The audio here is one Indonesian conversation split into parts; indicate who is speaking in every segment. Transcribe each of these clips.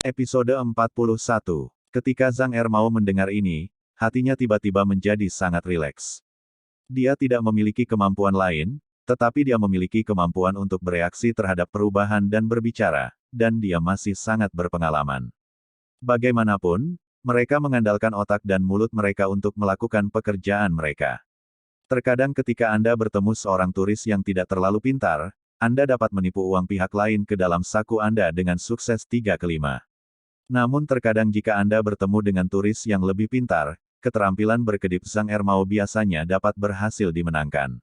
Speaker 1: Episode 41. Ketika Zhang Ermao mendengar ini, hatinya tiba-tiba menjadi sangat rileks. Dia tidak memiliki kemampuan lain, tetapi dia memiliki kemampuan untuk bereaksi terhadap perubahan dan berbicara, dan dia masih sangat berpengalaman. Bagaimanapun, mereka mengandalkan otak dan mulut mereka untuk melakukan pekerjaan mereka. Terkadang ketika Anda bertemu seorang turis yang tidak terlalu pintar, Anda dapat menipu uang pihak lain ke dalam saku Anda dengan sukses 3/5. Namun terkadang jika Anda bertemu dengan turis yang lebih pintar, keterampilan berkedip Zhang Ermao biasanya dapat berhasil dimenangkan.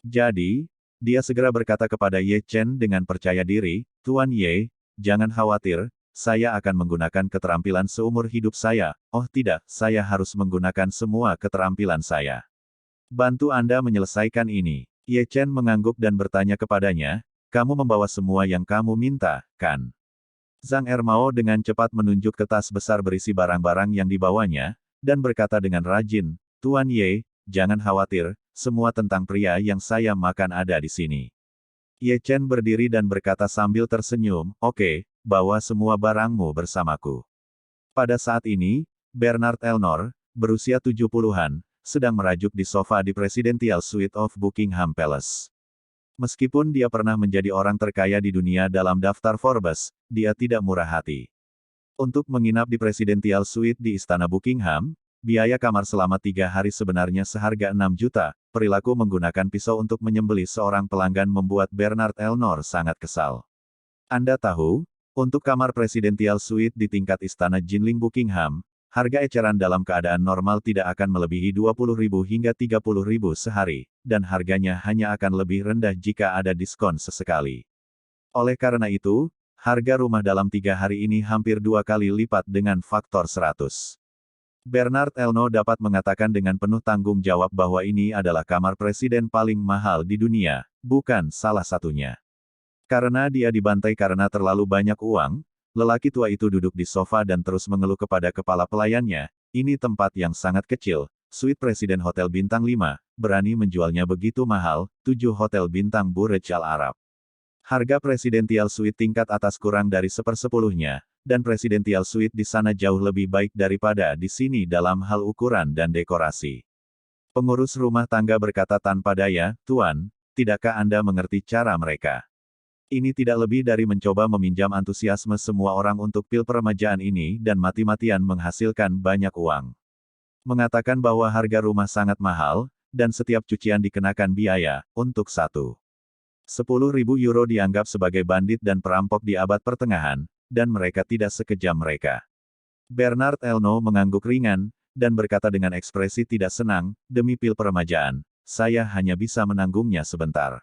Speaker 1: Jadi, dia segera berkata kepada Ye Chen dengan percaya diri, "Tuan Ye, jangan khawatir, saya akan menggunakan keterampilan seumur hidup saya. Oh tidak, saya harus menggunakan semua keterampilan saya. Bantu Anda menyelesaikan ini." Ye Chen mengangguk dan bertanya kepadanya, "Kamu membawa semua yang kamu minta, kan?" Zhang Ermao dengan cepat menunjuk ke tas besar berisi barang-barang yang dibawanya, dan berkata dengan rajin, "Tuan Ye, jangan khawatir, semua tentang pria yang saya makan ada di sini." Ye Chen berdiri dan berkata sambil tersenyum, "Oke, bawa semua barangmu bersamaku." Pada saat ini, Bernard Elnor, berusia 70-an, sedang merajuk di sofa di Presidential Suite of Buckingham Palace. Meskipun dia pernah menjadi orang terkaya di dunia dalam daftar Forbes, dia tidak murah hati. Untuk menginap di Presidential Suite di Istana Buckingham, biaya kamar selama 3 hari sebenarnya seharga 6 juta. Perilaku menggunakan pisau untuk menyembelih seorang pelanggan membuat Bernard Elnor sangat kesal. Anda tahu, untuk kamar Presidential Suite di tingkat Istana Jinling Buckingham, harga eceran dalam keadaan normal tidak akan melebihi 20.000 hingga 30.000 sehari, dan harganya hanya akan lebih rendah jika ada diskon sesekali. Oleh karena itu, harga rumah dalam 3 hari ini hampir 2 kali lipat dengan faktor 100. Bernard Elno dapat mengatakan dengan penuh tanggung jawab bahwa ini adalah kamar presiden paling mahal di dunia, bukan salah satunya. Karena dia dibantai karena terlalu banyak uang, lelaki tua itu duduk di sofa dan terus mengeluh kepada kepala pelayannya, "Ini tempat yang sangat kecil, suite presiden hotel bintang 5, berani menjualnya begitu mahal, 7 hotel bintang Burj Al Arab. Harga Presidential Suite tingkat atas kurang dari 1/10-nya, dan Presidential Suite di sana jauh lebih baik daripada di sini dalam hal ukuran dan dekorasi." Pengurus rumah tangga berkata tanpa daya, "Tuan, tidakkah Anda mengerti cara mereka? Ini tidak lebih dari mencoba meminjam antusiasme semua orang untuk pil peremajaan ini dan mati-matian menghasilkan banyak uang. Mengatakan bahwa harga rumah sangat mahal, dan setiap cucian dikenakan biaya, untuk 10.000 euro dianggap sebagai bandit dan perampok di abad pertengahan, dan mereka tidak sekejam mereka." Bernard Elno mengangguk ringan, dan berkata dengan ekspresi tidak senang, "Demi pil peremajaan, saya hanya bisa menanggungnya sebentar."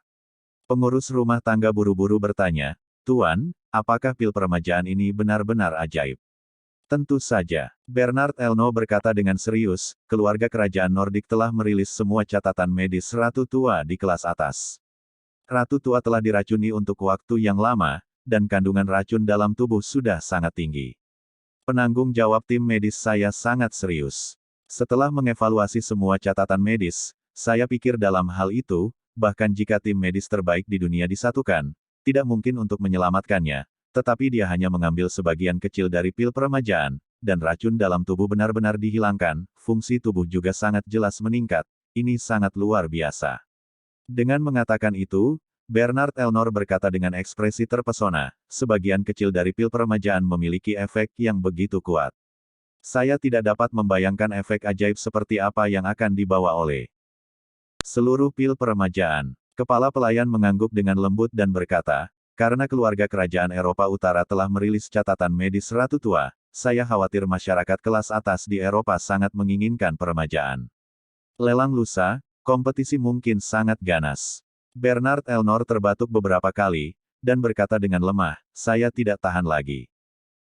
Speaker 1: Pengurus rumah tangga buru-buru bertanya, "Tuan, apakah pil peremajaan ini benar-benar ajaib?" "Tentu saja." Bernard Elno berkata dengan serius, "Keluarga kerajaan Nordik telah merilis semua catatan medis Ratu Tua di kelas atas. Ratu Tua telah diracuni untuk waktu yang lama, dan kandungan racun dalam tubuh sudah sangat tinggi. Penanggung jawab tim medis saya sangat serius. Setelah mengevaluasi semua catatan medis, saya pikir dalam hal itu, bahkan jika tim medis terbaik di dunia disatukan, tidak mungkin untuk menyelamatkannya, tetapi dia hanya mengambil sebagian kecil dari pil peremajaan, dan racun dalam tubuh benar-benar dihilangkan, fungsi tubuh juga sangat jelas meningkat, ini sangat luar biasa." Dengan mengatakan itu, Bernard Elnor berkata dengan ekspresi terpesona, "Sebagian kecil dari pil peremajaan memiliki efek yang begitu kuat. Saya tidak dapat membayangkan efek ajaib seperti apa yang akan dibawa oleh seluruh pil peremajaan." Kepala pelayan mengangguk dengan lembut dan berkata, "Karena keluarga kerajaan Eropa Utara telah merilis catatan medis Ratu Tua, saya khawatir masyarakat kelas atas di Eropa sangat menginginkan peremajaan. Lelang lusa, kompetisi mungkin sangat ganas." Bernard Elnor terbatuk beberapa kali, dan berkata dengan lemah, "Saya tidak tahan lagi.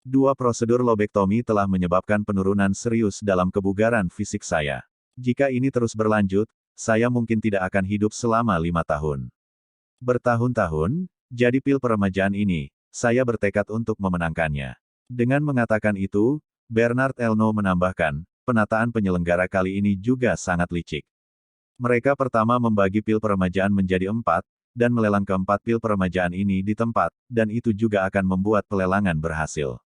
Speaker 1: 2 prosedur lobektomi telah menyebabkan penurunan serius dalam kebugaran fisik saya. Jika ini terus berlanjut, saya mungkin tidak akan hidup selama 5 tahun. Bertahun-tahun, jadi pil peremajaan ini, saya bertekad untuk memenangkannya." Dengan mengatakan itu, Bernard Elno menambahkan, "Penataan penyelenggara kali ini juga sangat licik. Mereka pertama membagi pil peremajaan menjadi 4, dan melelang keempat pil peremajaan ini di tempat, dan itu juga akan membuat pelelangan berhasil.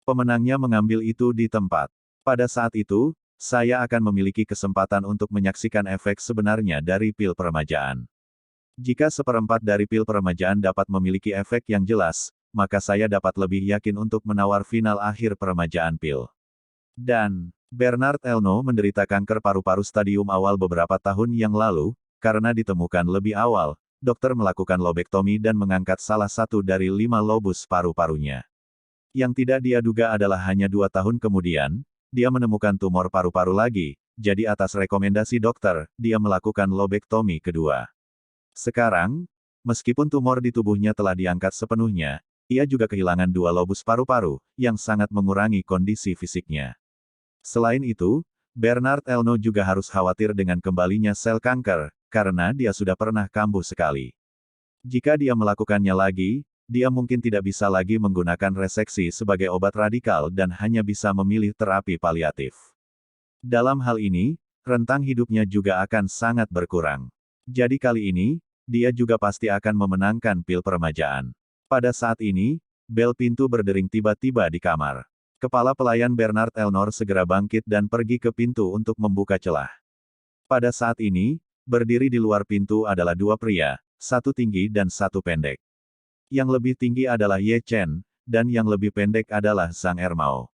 Speaker 1: Pemenangnya mengambil itu di tempat. Pada saat itu, saya akan memiliki kesempatan untuk menyaksikan efek sebenarnya dari pil peremajaan. Jika seperempat dari pil peremajaan dapat memiliki efek yang jelas, maka saya dapat lebih yakin untuk menawar final akhir peremajaan pil. Dan, Bernard Elno menderita kanker paru-paru stadium awal beberapa tahun yang lalu, karena ditemukan lebih awal, dokter melakukan lobektomi dan mengangkat salah satu dari 5 lobus paru-parunya. Yang tidak dia duga adalah hanya 2 tahun kemudian, dia menemukan tumor paru-paru lagi, jadi atas rekomendasi dokter, dia melakukan lobektomi kedua. Sekarang, meskipun tumor di tubuhnya telah diangkat sepenuhnya, ia juga kehilangan 2 lobus paru-paru, yang sangat mengurangi kondisi fisiknya. Selain itu, Bernard Elno juga harus khawatir dengan kembalinya sel kanker, karena dia sudah pernah kambuh sekali. Jika dia melakukannya lagi, dia mungkin tidak bisa lagi menggunakan reseksi sebagai obat radikal dan hanya bisa memilih terapi paliatif. Dalam hal ini, rentang hidupnya juga akan sangat berkurang. Jadi kali ini, dia juga pasti akan memenangkan pil peremajaan. Pada saat ini, bel pintu berdering tiba-tiba di kamar. Kepala pelayan Bernard Elnor segera bangkit dan pergi ke pintu untuk membuka celah. Pada saat ini, berdiri di luar pintu adalah 2 pria, satu tinggi dan satu pendek. Yang lebih tinggi adalah Ye Chen, dan yang lebih pendek adalah Zhang Ermao.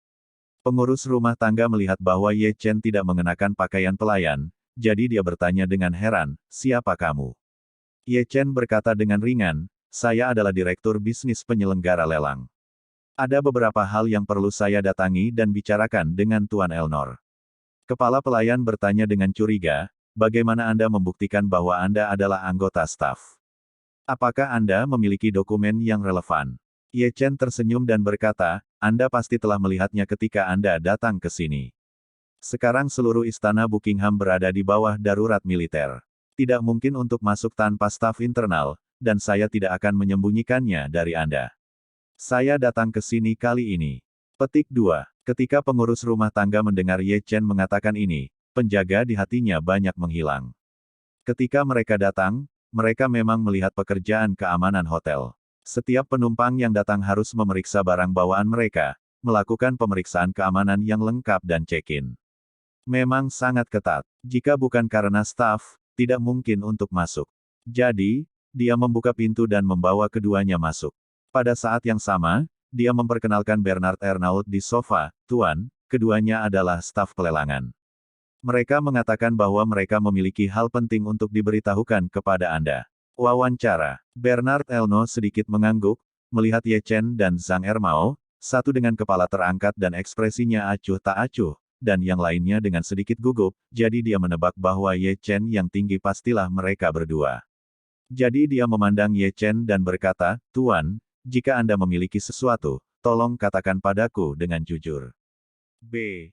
Speaker 1: Pengurus rumah tangga melihat bahwa Ye Chen tidak mengenakan pakaian pelayan, jadi dia bertanya dengan heran, "Siapa kamu?" Ye Chen berkata dengan ringan, "Saya adalah direktur bisnis penyelenggara lelang. Ada beberapa hal yang perlu saya datangi dan bicarakan dengan Tuan Elnor." Kepala pelayan bertanya dengan curiga, "Bagaimana Anda membuktikan bahwa Anda adalah anggota staf? Apakah Anda memiliki dokumen yang relevan?" Ye Chen tersenyum dan berkata, "Anda pasti telah melihatnya ketika Anda datang ke sini. Sekarang seluruh istana Buckingham berada di bawah darurat militer. Tidak mungkin untuk masuk tanpa staf internal, dan saya tidak akan menyembunyikannya dari Anda. Saya datang ke sini kali ini." Petik 2. Ketika pengurus rumah tangga mendengar Ye Chen mengatakan ini, penjaga di hatinya banyak menghilang. Ketika mereka datang, mereka memang melihat pekerjaan keamanan hotel. Setiap penumpang yang datang harus memeriksa barang bawaan mereka, melakukan pemeriksaan keamanan yang lengkap dan check-in. Memang sangat ketat. Jika bukan karena staf, tidak mungkin untuk masuk. Jadi, dia membuka pintu dan membawa keduanya masuk. Pada saat yang sama, dia memperkenalkan Bernard Ernault di sofa, "Tuan, keduanya adalah staf pelelangan. Mereka mengatakan bahwa mereka memiliki hal penting untuk diberitahukan kepada Anda." Wawancara. Bernard Elno sedikit mengangguk, melihat Ye Chen dan Zhang Ermao, satu dengan kepala terangkat dan ekspresinya acuh tak acuh, dan yang lainnya dengan sedikit gugup, jadi dia menebak bahwa Ye Chen yang tinggi pastilah mereka berdua. Jadi dia memandang Ye Chen dan berkata, "Tuan, jika Anda memiliki sesuatu, tolong katakan padaku dengan jujur." B.